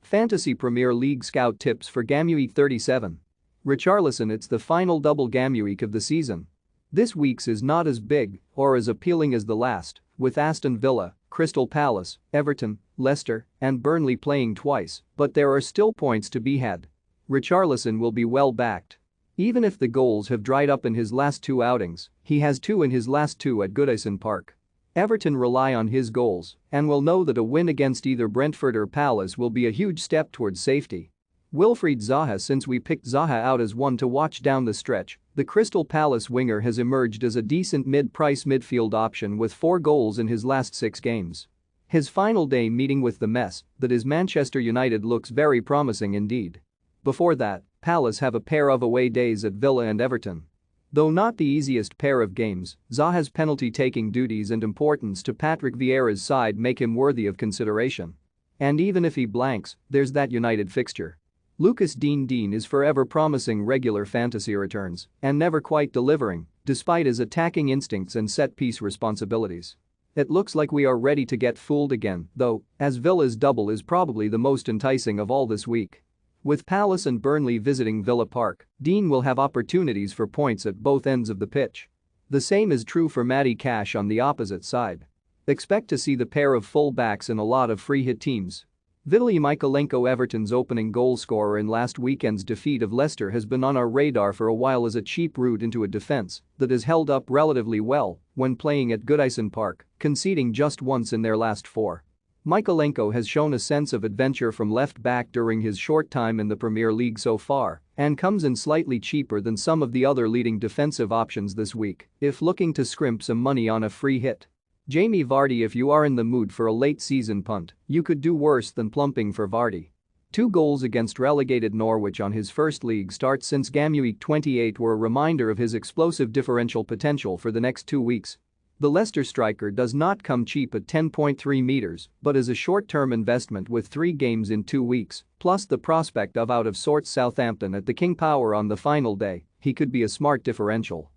Fantasy Premier League scout tips for gameweek 37. Richarlison, it's the final double gameweek of the season. This week's is not as big or as appealing as the last, with Aston Villa, Crystal Palace, Everton, Leicester, and Burnley playing twice, but there are still points to be had. Richarlison will be well backed. Even if the goals have dried up in his last two outings, he has two in his last two at Goodison Park. Everton rely on his goals and will know that a win against either Brentford or Palace will be a huge step towards safety. Wilfried Zaha, since we picked Zaha out as one to watch down the stretch, the Crystal Palace winger has emerged as a decent mid-price midfield option with 4 goals in his last 6 games. His final day meeting with the mess that is Manchester United looks very promising indeed. Before that, Palace have a pair of away days at Villa and Everton. Though not the easiest pair of games, Zaha's penalty-taking duties and importance to Patrick Vieira's side make him worthy of consideration. And even if he blanks, there's that United fixture. Lucas Dean is forever promising regular fantasy returns and never quite delivering, despite his attacking instincts and set-piece responsibilities. It looks like we are ready to get fooled again, though, as Villa's double is probably the most enticing of all this week. With Palace and Burnley visiting Villa Park, Dean will have opportunities for points at both ends of the pitch. The same is true for Matty Cash on the opposite side. Expect to see the pair of full-backs in a lot of free-hit teams. Vitaly Mykolenko, Everton's opening goal scorer in last weekend's defeat of Leicester, has been on our radar for a while as a cheap route into a defense that has held up relatively well when playing at Goodison Park, conceding just once in their last 4. Mykolenko has shown a sense of adventure from left-back during his short time in the Premier League so far and comes in slightly cheaper than some of the other leading defensive options this week if looking to scrimp some money on a free hit. Jamie Vardy, if you are in the mood for a late-season punt, you could do worse than plumping for Vardy. 2 goals against relegated Norwich on his first league start since gameweek 28 were a reminder of his explosive differential potential for the next 2 weeks. The Leicester striker does not come cheap at 10.3 meters, but is a short-term investment with 3 games in 2 weeks, plus the prospect of out-of-sorts Southampton at the King Power on the final day. He could be a smart differential.